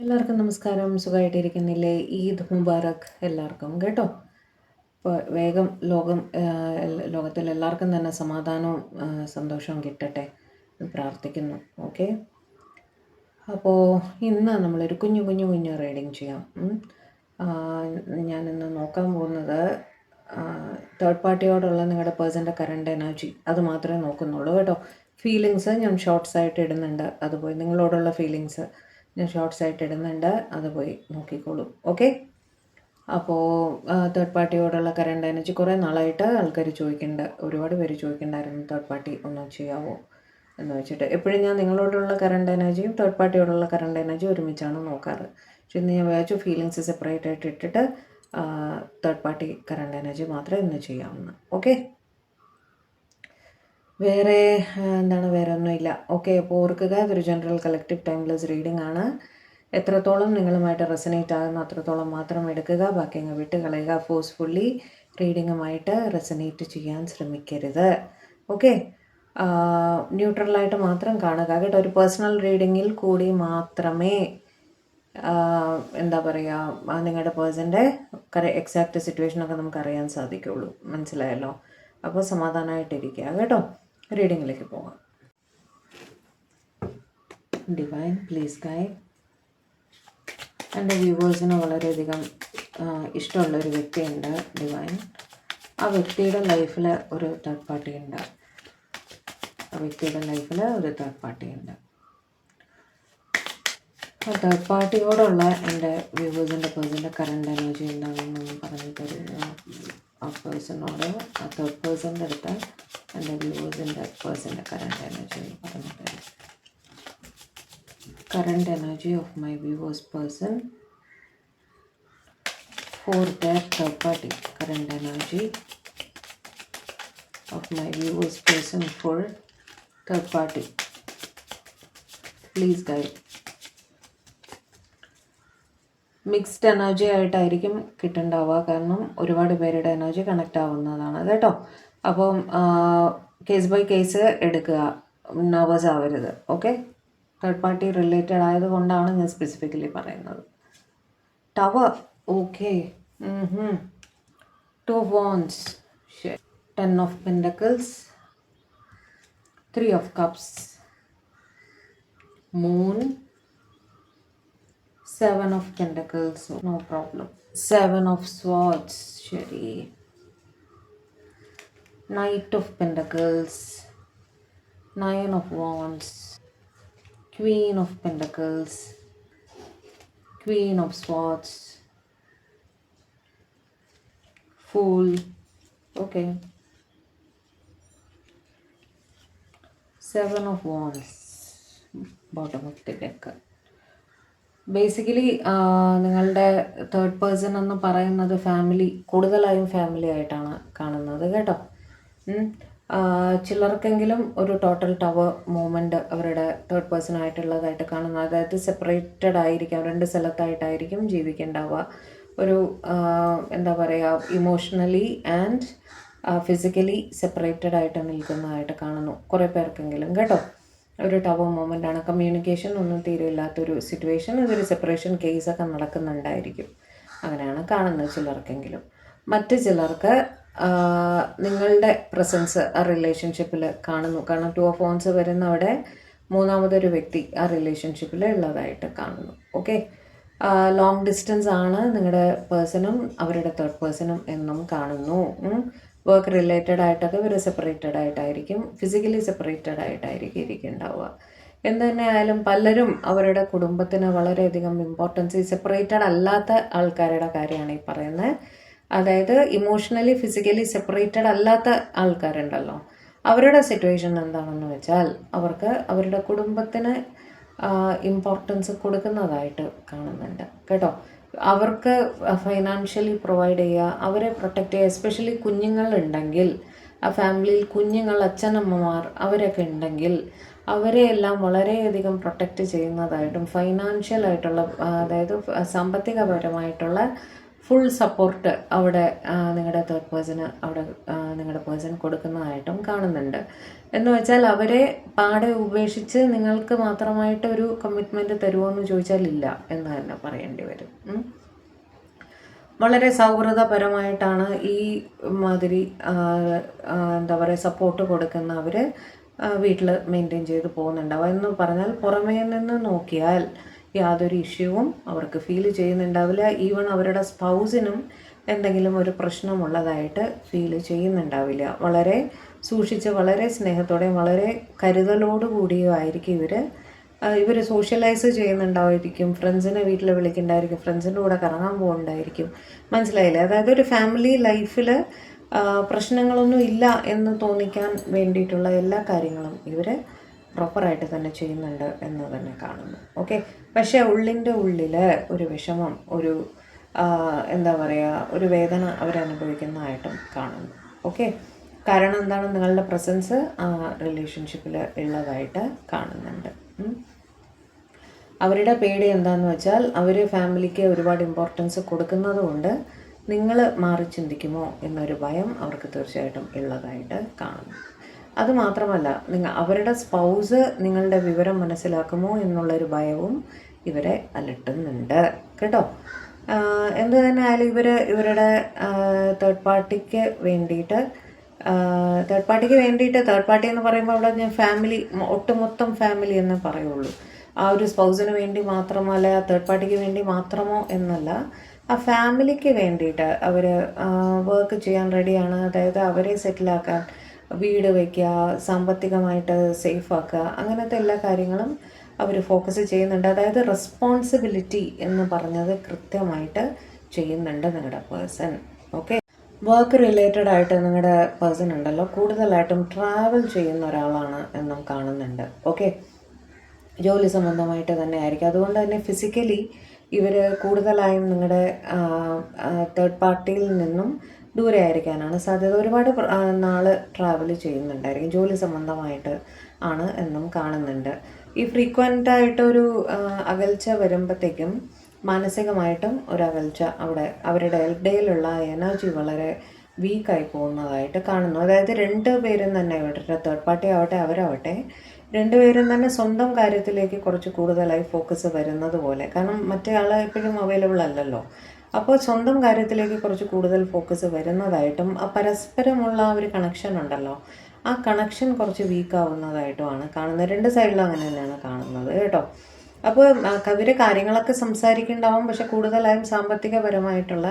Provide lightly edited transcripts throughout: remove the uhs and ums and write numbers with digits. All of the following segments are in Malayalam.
എല്ലാവർക്കും നമസ്കാരം. സുഖമായിട്ടിരിക്കുന്നില്ലേ? ഈദ് മുബാറക് എല്ലാവർക്കും കേട്ടോ. ഇപ്പോൾ വേഗം ലോകത്തിൽ എല്ലാവർക്കും തന്നെ സമാധാനവും സന്തോഷവും കിട്ടട്ടെ എന്ന് പ്രാർത്ഥിക്കുന്നു. ഓക്കെ, അപ്പോൾ ഇന്ന് നമ്മളൊരു കുഞ്ഞു റീഡിങ് ചെയ്യാം. ഞാനിന്ന് നോക്കാൻ പോകുന്നത് തേർഡ് പാർട്ടിയോടുള്ള നിങ്ങളുടെ പേഴ്സൻ്റെ കറണ്ട് എനർജി അത് മാത്രമേ നോക്കുന്നുള്ളൂ കേട്ടോ. ഫീലിങ്സ് ഞാൻ ഷോർട്ട്സ് ആയിട്ട് ഇടുന്നുണ്ട്, അതുപോലെ നിങ്ങളോടുള്ള ഫീലിങ്സ് ഞാൻ ഷോർട്ട്സ് ആയിട്ട് ഇടുന്നുണ്ട്, അത് പോയി നോക്കിക്കോളൂ. ഓക്കെ, അപ്പോൾ തേർഡ് പാർട്ടിയോടുള്ള കറണ്ട് എനർജി കുറേ നാളായിട്ട് ആൾക്കാർ ചോദിക്കുന്നുണ്ട്, ഒരുപാട് പേര് ചോദിക്കുന്നുണ്ടായിരുന്നു തേർഡ് പാർട്ടി ഒന്ന് ചെയ്യാവോ എന്ന് വെച്ചിട്ട്. എപ്പോഴും ഞാൻ നിങ്ങളോടുള്ള കറണ്ട് എനർജിയും തേർഡ് പാർട്ടിയോടുള്ള കറണ്ട് എനർജി ഒരുമിച്ചാണ് നോക്കാറ്. പക്ഷെ ഇന്ന് ഞാൻ വിചാരിച്ചു ഫീലിങ്സ് സെപ്പറേറ്റ് ആയിട്ട് ഇട്ടിട്ട് തേർഡ് പാർട്ടി കറണ്ട് എനർജി മാത്രമേ ഇന്ന് ചെയ്യാവുന്ന. ഓക്കെ, വേറെ വേറെ ഒന്നുമില്ല. ഓക്കെ, അപ്പോൾ ഓർക്കുക, ഇതൊരു ജനറൽ കളക്റ്റീവ് ടൈംലെസ് റീഡിംഗ് ആണ്. എത്രത്തോളം നിങ്ങളുമായിട്ട് റെസനേറ്റ് ആകുന്ന അത്രത്തോളം മാത്രം എടുക്കുക, ബാക്കി അങ്ങ് വിട്ട് കളയുക. ഫോഴ്സ്ഫുള്ളി റീഡിങ്ങുമായിട്ട് റെസനേറ്റ് ചെയ്യാൻ ശ്രമിക്കരുത്. ഓക്കെ, ന്യൂട്രലായിട്ട് മാത്രം കാണുക കേട്ടോ. ഒരു പേഴ്സണൽ റീഡിങ്ങിൽ കൂടി മാത്രമേ നിങ്ങളുടെ പേഴ്സൻ്റെ എക്സാക്റ്റ് സിറ്റുവേഷനൊക്കെ നമുക്ക് അറിയാൻ സാധിക്കുള്ളൂ. മനസ്സിലായല്ലോ? അപ്പോൾ സമാധാനമായിട്ടിരിക്കുക കേട്ടോ. റീഡിങ്ങിലേക്ക് പോകാം. Divine please guide. എൻ്റെ വ്യൂവേഴ്സിന് വളരെയധികം ഇഷ്ടമുള്ളൊരു വ്യക്തിയുണ്ട് ഡിവൈൻ. ആ വ്യക്തിയുടെ ലൈഫിൽ ഒരു തേർഡ് പാർട്ടി ഉണ്ട്. ആ തേർഡ് പാർട്ടിയോടുള്ള എൻ്റെ വ്യൂവേഴ്സിൻ്റെ പേഴ്സൻ്റെ കറണ്ട് എനർജി എന്താണെന്ന് പറഞ്ഞു തരുന്നു. ആ പേഴ്സണോട്, ആ തേർഡ് പേഴ്സൻ്റെ അടുത്ത് എൻ്റെ വ്യൂവേഴ്സിൻ്റെ പേഴ്സൻ്റെ കറണ്ട് എനർജി പറഞ്ഞു തരും. Current energy of my viewers person for their third party. Current energy of my viewers person for third party. Please guide. Mixed energy ആയിട്ടായിരിക്കും കിട്ടുന്നുണ്ടാവുക, കാരണം ഒരുപാട് പേരുടെ എനർജി കണക്റ്റ് ആവുന്നതാണ് കേട്ടോ. അപ്പം കേസ് ബൈ കേസ് എടുക്കുക, നെർവസ് ആവരുത്. ഓക്കെ, തേർഡ് പാർട്ടി റിലേറ്റഡ് ആയതുകൊണ്ടാണ് ഞാൻ സ്പെസിഫിക്കലി പറയുന്നത്. Tower, okay. 2 wands, 10 of pentacles, 3 of cups, moon, 7 of pentacles, no problem. 7 of swords, ശരി. Knight of pentacles, 9 of wands, Queen of Pentacles, Queen of Swords, Fool, okay. 7 of Wands, bottom of the deck. Basically നിങ്ങളുടെ തേർഡ് പേഴ്സൺ എന്ന് പറയുന്നത് കൂടുതലായും ഫാമിലി ആയിട്ടാണ് കാണുന്നത് കേട്ടോ. ചിലർക്കെങ്കിലും ഒരു ടോട്ടൽ ടവർ മൂവ്മെൻറ്റ് അവരുടെ തേർഡ് പേഴ്സൺ ആയിട്ടുള്ളതായിട്ട് കാണുന്നത്. അതായത് സെപ്പറേറ്റഡ് ആയിരിക്കാം, 2 സ്ഥലത്തായിട്ടായിരിക്കും ജീവിക്കേണ്ടാവുക. ഒരു ഇമോഷണലി ആൻഡ് ഫിസിക്കലി സെപ്പറേറ്റഡ് ആയിട്ട് നിൽക്കുന്നതായിട്ട് കാണുന്നു കുറേ പേർക്കെങ്കിലും കേട്ടോ. ഒരു ടവർ മൂവ്മെൻ്റ് ആണ്. കമ്മ്യൂണിക്കേഷൻ ഒന്നും തീരെയില്ലാത്തൊരു സിറ്റുവേഷൻ, ഇതൊരു സെപ്പറേഷൻ കേസൊക്കെ നടക്കുന്നുണ്ടായിരിക്കും. അങ്ങനെയാണ് കാണുന്നത് ചിലർക്കെങ്കിലും. മറ്റ് ചിലർക്ക് നിങ്ങളുടെ പ്രസൻസ് ആ റിലേഷൻഷിപ്പിൽ കാണുന്നു. കാരണം 2 of wands വരുന്ന അവിടെ മൂന്നാമതൊരു വ്യക്തി ആ റിലേഷൻഷിപ്പിൽ ഉള്ളതായിട്ട് കാണുന്നു. ഓക്കെ, ലോങ് ഡിസ്റ്റൻസ് ആണ് നിങ്ങളുടെ പേഴ്സണും അവരുടെ തേർഡ് പേഴ്സണും എന്നും കാണുന്നു. വർക്ക് റിലേറ്റഡ് ആയിട്ടൊക്കെ ഇവർ സെപ്പറേറ്റഡ് ആയിട്ടായിരിക്കും, ഫിസിക്കലി സെപ്പറേറ്റഡ് ആയിട്ടായിരിക്കും ഇരിക്കുന്നുണ്ടാവുക. എന്ത് തന്നെ ആയാലും പലരും അവരുടെ കുടുംബത്തിന് വളരെയധികം ഇമ്പോർട്ടൻസ്, സെപ്പറേറ്റഡ് അല്ലാത്ത ആൾക്കാരുടെ കാര്യമാണ് ഈ പറയുന്നത്. അതായത് ഇമോഷണലി ഫിസിക്കലി സെപ്പറേറ്റഡ് അല്ലാത്ത ആൾക്കാരുണ്ടല്ലോ, അവരുടെ സിറ്റുവേഷൻ എന്താണെന്ന് വെച്ചാൽ അവർക്ക് അവരുടെ കുടുംബത്തിന് ഇമ്പോർട്ടൻസ് കൊടുക്കുന്നതായിട്ട് കാണുന്നുണ്ട് കേട്ടോ. അവർക്ക് ഫൈനാൻഷ്യലി പ്രൊവൈഡ് ചെയ്യുക, അവരെ പ്രൊട്ടക്റ്റ് ചെയ്യുക. എസ്പെഷ്യലി കുഞ്ഞുങ്ങളുണ്ടെങ്കിൽ ആ ഫാമിലിയിൽ കുഞ്ഞുങ്ങൾ, അച്ഛനമ്മമാർ അവരൊക്കെ ഉണ്ടെങ്കിൽ അവരെ എല്ലാം വളരെയധികം പ്രൊട്ടക്റ്റ് ചെയ്യുന്നതായിട്ടും ഫൈനാൻഷ്യലായിട്ടുള്ള, അതായത് സാമ്പത്തികപരമായിട്ടുള്ള ഫുൾ സപ്പോർട്ട് അവിടെ നിങ്ങളുടെ തേർഡ് പേഴ്സണ് അവിടെ നിങ്ങളുടെ പേഴ്സൺ കൊടുക്കുന്നതായിട്ടും കാണുന്നുണ്ട്. എന്ന് വെച്ചാൽ അവരെ പാടെ ഉപേക്ഷിച്ച് നിങ്ങൾക്ക് മാത്രമായിട്ട് ഒരു കമ്മിറ്റ്മെൻറ്റ് തരുമോ എന്ന് ചോദിച്ചാൽ ഇല്ല എന്ന് തന്നെ പറയേണ്ടി വരും. വളരെ സൗഹൃദപരമായിട്ടാണ് ഈ മാതിരി എന്താ പറയുക സപ്പോർട്ട് കൊടുക്കുന്നവർ വീട്ടിൽ മെയിൻറ്റെയിൻ ചെയ്ത് പോകുന്നുണ്ടാവുക. എന്ന് പറഞ്ഞാൽ പുറമേ നിന്ന് നോക്കിയാൽ യാതൊരു ഇഷ്യൂവും അവർക്ക് ഫീൽ ചെയ്യുന്നുണ്ടാവില്ല. ഈവൺ അവരുടെ സ്പൗസിനും എന്തെങ്കിലും ഒരു പ്രശ്നമുള്ളതായിട്ട് ഫീൽ ചെയ്യുന്നുണ്ടാവില്ല. വളരെ സൂക്ഷിച്ച് വളരെ സ്നേഹത്തോടെയും വളരെ കരുതലോടുകൂടിയും ആയിരിക്കും ഇവർ സോഷ്യലൈസ് ചെയ്യുന്നുണ്ടായിരിക്കും. ഫ്രണ്ട്സിനെ വീട്ടിൽ വിളിക്കുന്നുണ്ടായിരിക്കും, ഫ്രണ്ട്സിൻ്റെ കൂടെ കറങ്ങാൻ പോകുന്നുണ്ടായിരിക്കും. മനസ്സിലായില്ലേ? അതായത് ഒരു ഫാമിലി ലൈഫിൽ പ്രശ്നങ്ങളൊന്നും ഇല്ല എന്ന് തോന്നിക്കാൻ വേണ്ടിയിട്ടുള്ള എല്ലാ കാര്യങ്ങളും ഇവർ പ്രോപ്പറായിട്ട് തന്നെ ചെയ്യുന്നുണ്ട് എന്ന് തന്നെ കാണുന്നു. ഓക്കെ, പക്ഷേ ഉള്ളിൻ്റെ ഉള്ളിൽ ഒരു വിഷമം, ഒരു എന്താ പറയുക, ഒരു വേദന അവരനുഭവിക്കുന്നതായിട്ടും കാണുന്നു. ഓക്കെ, കാരണം എന്താണ്? നിങ്ങളുടെ പ്രസൻസ് റിലേഷൻഷിപ്പിൽ ഉള്ളതായിട്ട് കാണുന്നുണ്ട്. അവരുടെ പേടി എന്താണെന്ന് വെച്ചാൽ അവർ ഫാമിലിക്ക് ഒരുപാട് ഇമ്പോർട്ടൻസ് കൊടുക്കുന്നത് കൊണ്ട് നിങ്ങൾ മാറി ചിന്തിക്കുമോ എന്നൊരു ഭയം അവർക്ക് തീർച്ചയായിട്ടും ഉള്ളതായിട്ട് കാണുന്നു. അതുമാത്രമല്ല, അവരുടെ സ്പൗസ് നിങ്ങളുടെ വിവരം മനസ്സിലാക്കുമോ എന്നുള്ളൊരു ഭയവും ഇവരെ അലട്ടുന്നുണ്ട് കേട്ടോ. എന്ത് തന്നെ ആയാലും ഇവരുടെ തേർഡ് പാർട്ടിക്ക് വേണ്ടിയിട്ട് തേർഡ് പാർട്ടി എന്ന് പറയുമ്പോൾ അവിടെ ഞാൻ ഫാമിലി, ഒട്ടുമൊത്തം ഫാമിലി എന്ന് പറയുള്ളൂ. ആ ഒരു സ്പൗസിന് വേണ്ടി മാത്രമല്ല, തേർഡ് പാർട്ടിക്ക് വേണ്ടി മാത്രമോ എന്നല്ല, ആ ഫാമിലിക്ക് വേണ്ടിയിട്ട് അവർ വർക്ക് ചെയ്യാൻ റെഡിയാണ്. അതായത് അവരെ സെറ്റിലാക്കാൻ, വീട് വയ്ക്കുക, സാമ്പത്തികമായിട്ട് സേഫ് ആക്കുക, അങ്ങനത്തെ എല്ലാ കാര്യങ്ങളും അവർ ഫോക്കസ് ചെയ്യുന്നുണ്ട്. അതായത് റെസ്പോൺസിബിലിറ്റി എന്ന് പറഞ്ഞത് കൃത്യമായിട്ട് ചെയ്യുന്നുണ്ട് നിങ്ങളുടെ പേഴ്സൺ. ഓക്കെ, വർക്ക് റിലേറ്റഡ് ആയിട്ട് നിങ്ങളുടെ പേഴ്സൺ ഉണ്ടല്ലോ കൂടുതലായിട്ടും ട്രാവൽ ചെയ്യുന്ന ഒരാളാണ് എന്നും കാണുന്നുണ്ട്. ഓക്കെ, ജോലി സംബന്ധമായിട്ട് തന്നെ ആയിരിക്കും. അതുകൊണ്ട് തന്നെ ഫിസിക്കലി ഇവർ കൂടുതലായും നിങ്ങളുടെ തേർഡ് പാർട്ടിയിൽ നിന്നും ദൂരെ ആയിരിക്കാനാണ് സാധ്യത. ഒരുപാട് നാൾ ട്രാവൽ ചെയ്യുന്നുണ്ടായിരിക്കും, ജോലി സംബന്ധമായിട്ട് ആണ് എന്നും കാണുന്നുണ്ട്. ഈ ഫ്രീക്വൻ്റായിട്ടൊരു അകൽച്ച വരുമ്പോഴത്തേക്കും മാനസികമായിട്ടും ഒരു അകൽച്ച അവരുടെ ഇടയിലുള്ള എനർജി വളരെ വീക്കായി പോകുന്നതായിട്ട് കാണുന്നു. അതായത് രണ്ടുപേരും തന്നെ, ഇവരുടെ തേർഡ് പാർട്ടി ആവട്ടെ അവരാവട്ടെ, രണ്ടുപേരും തന്നെ സ്വന്തം കാര്യത്തിലേക്ക് കുറച്ച് കൂടുതലായി ഫോക്കസ് വരുന്നത് പോലെ. കാരണം മറ്റേ ആൾ എപ്പോഴും അവൈലബിൾ അല്ലല്ലോ. അപ്പോൾ സ്വന്തം കാര്യത്തിലേക്ക് കുറച്ച് കൂടുതൽ ഫോക്കസ് വരുന്നതായിട്ടും ആ പരസ്പരമുള്ള ഒരു കണക്ഷൻ ഉണ്ടല്ലോ, ആ കണക്ഷൻ കുറച്ച് വീക്കാവുന്നതായിട്ടുമാണ് കാണുന്നത്. രണ്ട് സൈഡിലും അങ്ങനെ തന്നെയാണ് കാണുന്നത് കേട്ടോ. അപ്പോൾ ഇവർ കാര്യങ്ങളൊക്കെ സംസാരിക്കുന്നുണ്ടാവും, പക്ഷെ കൂടുതലായും സാമ്പത്തികപരമായിട്ടുള്ള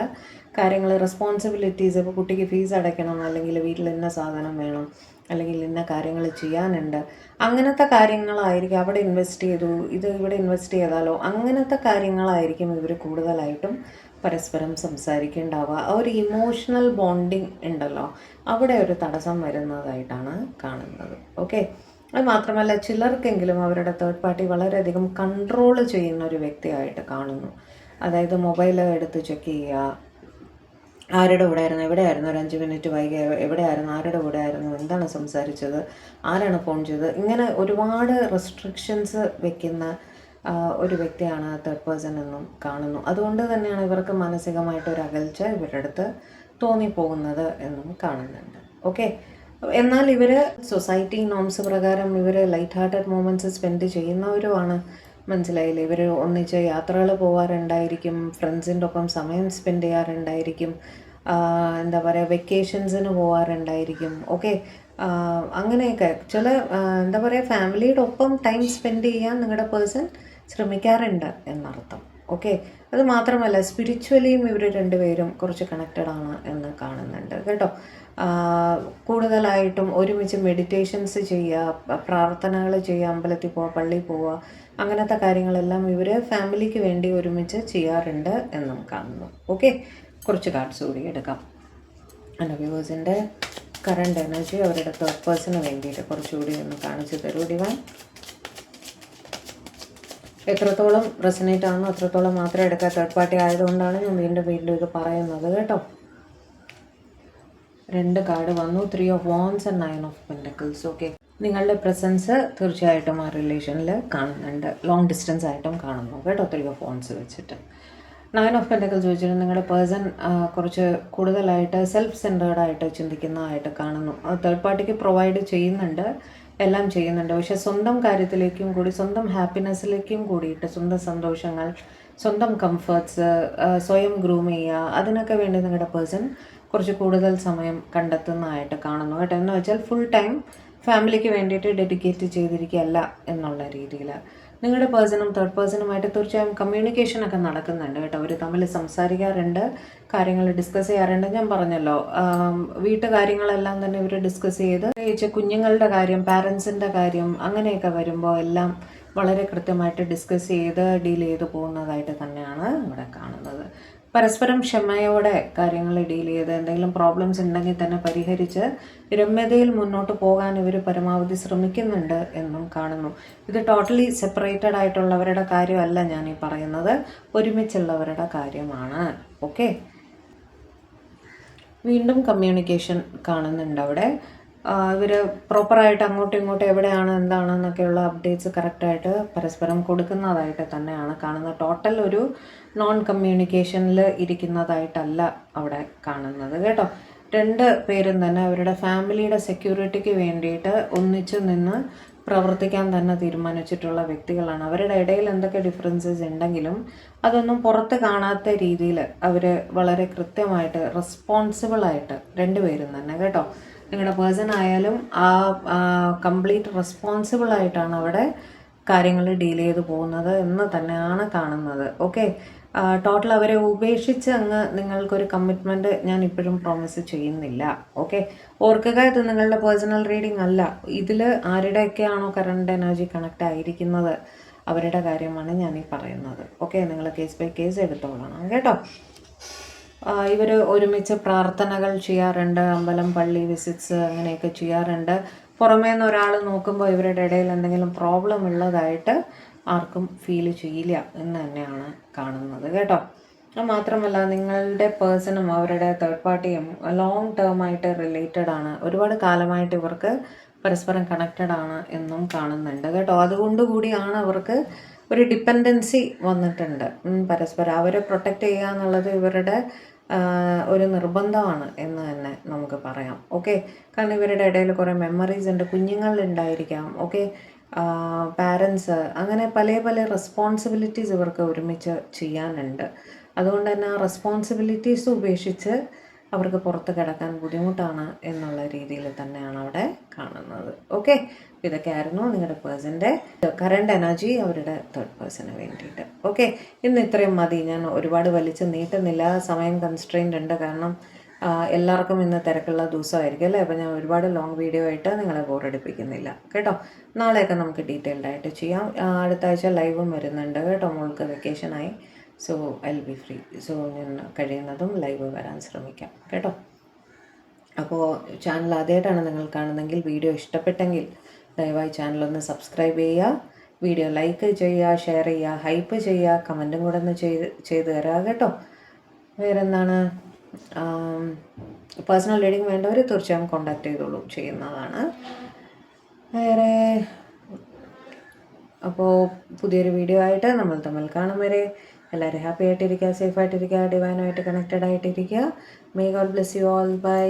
കാര്യങ്ങൾ, റെസ്പോൺസിബിലിറ്റീസ്, ഇപ്പോൾ കുട്ടിക്ക് ഫീസ് അടയ്ക്കണം, അല്ലെങ്കിൽ വീട്ടിൽ ഇന്ന സാധനം വേണം, അല്ലെങ്കിൽ ഇന്ന കാര്യങ്ങൾ ചെയ്യാനുണ്ട്, അങ്ങനത്തെ കാര്യങ്ങളായിരിക്കും. അവിടെ ഇൻവെസ്റ്റ് ചെയ്തു, ഇത് ഇവിടെ ഇൻവെസ്റ്റ് ചെയ്താലോ, അങ്ങനത്തെ കാര്യങ്ങളായിരിക്കും ഇവർ കൂടുതലായിട്ടും പരസ്പരം സംസാരിക്കേണ്ടാവുക. ആ ഒരു ഇമോഷണൽ ബോണ്ടിങ് ഉണ്ടല്ലോ, അവിടെ ഒരു തടസ്സം വരുന്നതായിട്ടാണ് കാണുന്നത്. ഓക്കെ, അത് മാത്രമല്ല ചിലർക്കെങ്കിലും അവരുടെ തേർഡ് പാർട്ടി വളരെയധികം കൺട്രോൾ ചെയ്യുന്ന ഒരു വ്യക്തിയായിട്ട് കാണുന്നു. അതായത് മൊബൈൽ എടുത്ത് ചെക്ക് ചെയ്യുക, ആരുടെ കൂടെ ആയിരുന്നു, എവിടെയായിരുന്നു, ഒരു 5 മിനിറ്റ് വൈകി എവിടെയായിരുന്നു, ആരുടെ കൂടെ ആയിരുന്നു, എന്താണ് സംസാരിച്ചത്, ആരാണ് ഫോൺ ചെയ്തത്, ഇങ്ങനെ ഒരുപാട് റെസ്ട്രിക്ഷൻസ് വെക്കുന്ന ഒരു വ്യക്തിയാണ് തേർഡ് പേഴ്സൺ എന്നും കാണുന്നു. അതുകൊണ്ട് തന്നെയാണ് ഇവർക്ക് മാനസികമായിട്ടൊരു അകൽച്ച ഇവരുടെ അടുത്ത് തോന്നിപ്പോകുന്നത് എന്നും കാണുന്നുണ്ട്. ഓക്കെ, എന്നാൽ ഇവർ സൊസൈറ്റി നോംസ് പ്രകാരം ഇവർ ലൈറ്റ് ഹാർട്ടഡ് മൊമെൻറ്റ്സ് സ്പെൻഡ് ചെയ്യുന്നവരുമാണ്. മനസ്സിലായില്ലേ? ഇവർ ഒന്നിച്ച് യാത്രകൾ പോകാറുണ്ടായിരിക്കും, ഫ്രണ്ട്സിൻ്റെ ഒപ്പം സമയം സ്പെൻഡ് ചെയ്യാറുണ്ടായിരിക്കും, എന്താ പറയുക, വെക്കേഷൻസിന് പോകാറുണ്ടായിരിക്കും. ഓക്കെ, അങ്ങനെയൊക്കെ ചില എന്താ പറയുക, ഫാമിലിയുടെ ഒപ്പം ടൈം സ്പെൻഡ് ചെയ്യാൻ നിങ്ങളുടെ പേഴ്സൺ ശ്രമിക്കാറുണ്ട് എന്നർത്ഥം. ഓക്കെ, അത് മാത്രമല്ല സ്പിരിച്വലിയും ഇവർ രണ്ടുപേരും കുറച്ച് കണക്റ്റഡ് ആണ് എന്ന് കാണുന്നുണ്ട് കേട്ടോ. കൂടുതലായിട്ടും ഒരുമിച്ച് മെഡിറ്റേഷൻസ് ചെയ്യുക, പ്രാർത്ഥനകൾ ചെയ്യുക, അമ്പലത്തിൽ പോവുക, പള്ളിയിൽ പോവുക, അങ്ങനത്തെ കാര്യങ്ങളെല്ലാം ഇവർ ഫാമിലിക്ക് വേണ്ടി ഒരുമിച്ച് ചെയ്യാറുണ്ട് എന്നും കാണുന്നു. ഓക്കെ, കുറച്ച് കാർഡ്സ് കൂടി എടുക്കാം. വ്യൂവേഴ്സിൻ്റെ കറണ്ട് എനർജി അവരുടെ തേർഡ് പേഴ്സണിന് വേണ്ടിയിട്ട് കുറച്ചുകൂടി ഒന്ന് കാണിച്ചു തരൂ ഡിവൈൻ. എത്രത്തോളം റെസനേറ്റ് ആകുന്നു അത്രത്തോളം മാത്രമേ എടുക്കുക. തേർഡ് പാർട്ടി ആയതുകൊണ്ടാണ് ഞാൻ വീണ്ടും ഇത് പറയുന്നത് കേട്ടോ. 2 കാർഡ് വന്നു, 3 of wands and 9 of pentacles. Okay, നിങ്ങളുടെ പ്രസൻസ് തീർച്ചയായിട്ടും ആ റിലേഷനിൽ കാണുന്നുണ്ട്, ലോങ് ഡിസ്റ്റൻസ് ആയിട്ടും കാണുന്നു കേട്ടോ, 3 ഓഫ് വാൻഡ്സ് വെച്ചിട്ട്. 9 ഓഫ് പെൻറ്റക്കിൾസ് ചോദിച്ചിട്ട് നിങ്ങളുടെ പേഴ്സൺ കുറച്ച് കൂടുതലായിട്ട് സെൽഫ് സെൻറ്റേർഡായിട്ട് ചിന്തിക്കുന്നതായിട്ട് കാണുന്നു. തേർഡ് പാർട്ടിക്ക് പ്രൊവൈഡ് ചെയ്യുന്നുണ്ട്, എല്ലാം ചെയ്യുന്നുണ്ട്. പക്ഷെ സ്വന്തം കാര്യത്തിലേക്കും കൂടി, സ്വന്തം ഹാപ്പിനെസ്സിലേക്കും കൂടിയിട്ട്, സ്വന്തം സന്തോഷങ്ങൾ, സ്വന്തം കംഫർട്ട്സ്, സ്വയം ഗ്രൂം ചെയ്യുക, അതിനൊക്കെ വേണ്ടി നിങ്ങളുടെ പേഴ്സൺ കുറച്ച് കൂടുതൽ സമയം കണ്ടെത്തുന്നതായിട്ട് കാണുന്നു കേട്ടോ. എന്ന് വെച്ചാൽ ഫുൾ ടൈം ഫാമിലിക്ക് വേണ്ടിയിട്ട് ഡെഡിക്കേറ്റ് ചെയ്തിരിക്കുകയല്ല എന്നുള്ള രീതിയിൽ. നിങ്ങളുടെ പേഴ്സണും തേർഡ് പേഴ്സണുമായിട്ട് തീർച്ചയായും കമ്മ്യൂണിക്കേഷനൊക്കെ നടക്കുന്നുണ്ട് കേട്ടോ. അവർ തമ്മിൽ സംസാരിക്കാറുണ്ട്, കാര്യങ്ങൾ ഡിസ്കസ് ചെയ്യാറുണ്ട്. ഞാൻ പറഞ്ഞല്ലോ, വീട്ടുകാര്യങ്ങളെല്ലാം തന്നെ ഇവർ ഡിസ്കസ് ചെയ്ത്, പ്രത്യേകിച്ച് കുഞ്ഞുങ്ങളുടെ കാര്യം, പാരൻസിൻ്റെ കാര്യം, അങ്ങനെയൊക്കെ വരുമ്പോൾ എല്ലാം വളരെ കൃത്യമായിട്ട് ഡിസ്കസ് ചെയ്ത് ഡീൽ ചെയ്ത് പോകുന്നതായിട്ട് തന്നെയാണ് ഇവിടെ കാണുന്നത്. പരസ്പരം ക്ഷമയോടെ കാര്യങ്ങൾ ഡീൽ ചെയ്ത് എന്തെങ്കിലും പ്രോബ്ലംസ് ഉണ്ടെങ്കിൽ തന്നെ പരിഹരിച്ച് രമ്യതയിൽ മുന്നോട്ട് പോകാൻ ഇവർ പരമാവധി ശ്രമിക്കുന്നുണ്ട് എന്നും കാണുന്നു. ഇത് ടോട്ടലി സെപ്പറേറ്റഡ് ആയിട്ടുള്ളവരുടെ കാര്യമല്ല ഞാൻ ഈ പറയുന്നത്, ഒരുമിച്ചുള്ളവരുടെ കാര്യമാണ്. ഓക്കെ, വീണ്ടും കമ്മ്യൂണിക്കേഷൻ കാണുന്നുണ്ട് അവിടെ. ഇവർ പ്രോപ്പറായിട്ട് അങ്ങോട്ടും ഇങ്ങോട്ടും എവിടെയാണ് എന്താണെന്നൊക്കെയുള്ള അപ്ഡേറ്റ്സ് കറക്റ്റായിട്ട് പരസ്പരം കൊടുക്കുന്നതായിട്ട് തന്നെയാണ് കാണുന്നത്. ടോട്ടൽ ഒരു നോൺ കമ്മ്യൂണിക്കേഷനിൽ ഇരിക്കുന്നതായിട്ടല്ല അവിടെ കാണുന്നത് കേട്ടോ. രണ്ട് പേരും തന്നെ അവരുടെ ഫാമിലിയുടെ സെക്യൂരിറ്റിക്ക് വേണ്ടിയിട്ട് ഒന്നിച്ച് നിന്ന് പ്രവർത്തിക്കാൻ തന്നെ തീരുമാനിച്ചിട്ടുള്ള വ്യക്തികളാണ്. അവരുടെ ഇടയിൽ എന്തൊക്കെ ഡിഫറൻസസ് ഉണ്ടെങ്കിലും അതൊന്നും പുറത്ത് കാണാത്ത രീതിയിൽ അവർ വളരെ കൃത്യമായിട്ട് റെസ്പോൺസിബിളായിട്ട് രണ്ടുപേരും തന്നെ കേട്ടോ, നിങ്ങളുടെ പേഴ്സൺ ആയാലും ആ കംപ്ലീറ്റ് റെസ്പോൺസിബിളായിട്ടാണ് അവിടെ കാര്യങ്ങൾ ഡീൽ ചെയ്ത് പോകുന്നത് എന്ന് തന്നെയാണ് കാണുന്നത്. ഓക്കെ, ടോട്ടൽ അവരെ ഉപേക്ഷിച്ച് അങ്ങ് നിങ്ങൾക്കൊരു കമ്മിറ്റ്മെൻറ്റ് ഞാൻ ഇപ്പോഴും പ്രോമിസ് ചെയ്യുന്നില്ല. ഓക്കെ, ഓർക്കുക, ഇത് നിങ്ങളുടെ പേഴ്സണൽ റീഡിംഗ് അല്ല. ഇതിൽ ആരുടെയൊക്കെയാണോ കറണ്ട് എനർജി കണക്റ്റ് ആയിരിക്കുന്നത് അവരുടെ കാര്യമാണ് ഞാൻ ഈ പറയുന്നത്. ഓക്കെ, നിങ്ങൾ കേസ് ബൈ കേസ് എടുത്തോളണം കേട്ടോ. ഇവർ ഒരുമിച്ച് പ്രാർത്ഥനകൾ ചെയ്യാറുണ്ട്, അമ്പലം പള്ളി വിസിറ്റ്സ് അങ്ങനെയൊക്കെ ചെയ്യാറുണ്ട്. പുറമേ നിന്ന് ഒരാൾ നോക്കുമ്പോൾ ഇവരുടെ ഇടയിൽ എന്തെങ്കിലും പ്രോബ്ലം ഉള്ളതായിട്ട് ആർക്കും ഫീൽ ചെയ്യില്ല എന്ന് തന്നെയാണ് കാണുന്നത് കേട്ടോ. മാത്രമല്ല നിങ്ങളുടെ പേഴ്സണും അവരുടെ തേർഡ് പാർട്ടിയും ലോങ് ടേം ആയിട്ട് റിലേറ്റഡ് ആണ്, ഒരുപാട് കാലമായിട്ട് ഇവർക്ക് പരസ്പരം കണക്റ്റഡ് ആണ് എന്നും കാണുന്നുണ്ട് കേട്ടോ. അതുകൊണ്ട് കൂടിയാണ് അവർക്ക് ഒരു ഡിപ്പെൻഡൻസി വന്നിട്ടുണ്ട് പരസ്പരം. അവരെ പ്രൊട്ടക്റ്റ് ചെയ്യുക എന്നുള്ളത് ഇവരുടെ ഒരു നിർബന്ധമാണ് എന്ന് തന്നെ നമുക്ക് പറയാം. ഓക്കെ, കാരണം ഇവരുടെ ഇടയിൽ കുറേ മെമ്മറീസ് ഉണ്ട്, കുഞ്ഞുങ്ങളുണ്ടായിരിക്കാം. ഓക്കെ, പാരൻസ്, അങ്ങനെ പല പല റെസ്പോൺസിബിലിറ്റീസ് ഇവർക്ക് ഒരുമിച്ച് ചെയ്യാനുണ്ട്. അതുകൊണ്ട് തന്നെ ആ റെസ്പോൺസിബിലിറ്റീസ് ഉപേക്ഷിച്ച് അവർക്ക് പുറത്ത് കിടക്കാൻ ബുദ്ധിമുട്ടാണ് എന്നുള്ള രീതിയിൽ തന്നെയാണ് അവിടെ കാണുന്നത്. ഓക്കെ, ഇതൊക്കെ ആയിരുന്നു നിങ്ങളുടെ പേഴ്സൻ്റെ കറണ്ട് എനർജി അവരുടെ തേർഡ് പേഴ്സണ് വേണ്ടിയിട്ട്. ഓക്കെ, ഇന്ന് ഇത്രയും മതി. ഞാൻ ഒരുപാട് വലിച്ച് നീട്ടുന്നില്ല, സമയം കൺസ്ട്രെയിൻഡ് ഉണ്ട്. കാരണം എല്ലാവർക്കും ഇന്ന് തിരക്കുള്ള ദിവസമായിരിക്കും അല്ലേ. അപ്പോൾ ഞാൻ ഒരുപാട് ലോങ് വീഡിയോ ആയിട്ട് നിങ്ങളെ ബോറടിപ്പിക്കുന്നില്ല കേട്ടോ. നാളെയൊക്കെ നമുക്ക് ഡീറ്റെയിൽഡ് ആയിട്ട് ചെയ്യാം. അടുത്ത ആഴ്ച ലൈവും വരുന്നുണ്ട് കേട്ടോ. മോൾക്ക് വെക്കേഷനായി, so I will be free. So ഞാൻ കഴിയുന്നതും ലൈവ് വരാൻ ശ്രമിക്കാം കേട്ടോ. അപ്പോൾ ചാനൽ ആദ്യമായിട്ടാണ് നിങ്ങൾ കാണുന്നതെങ്കിൽ, വീഡിയോ ഇഷ്ടപ്പെട്ടെങ്കിൽ ദയവായി ചാനലൊന്ന് സബ്സ്ക്രൈബ് ചെയ്യുക, വീഡിയോ ലൈക്ക് ചെയ്യുക, ഷെയർ ചെയ്യുക, ഹൈപ്പ് ചെയ്യുക, കമൻറ്റും കൂടെ ഒന്ന് ചെയ്ത് തരാം കേട്ടോ. വേറെ എന്താണ്, പേഴ്സണൽ റീഡിംഗ് വേണ്ടവർ തീർച്ചയായും കോൺടാക്ട് ചെയ്തോളൂ, ചെയ്യുന്നതാണ്. വേറെ, അപ്പോൾ പുതിയൊരു വീഡിയോ ആയിട്ട് നമ്മൾ തമ്മിൽ കാണും വരെ എല്ലാവരും ഹാപ്പി ആയിട്ടിരിക്കുക, സേഫ് ആയിട്ടിരിക്കുക, ഡിവൈനായിട്ട് കണക്റ്റഡ് ആയിട്ടിരിക്കുക. May God bless you all. By.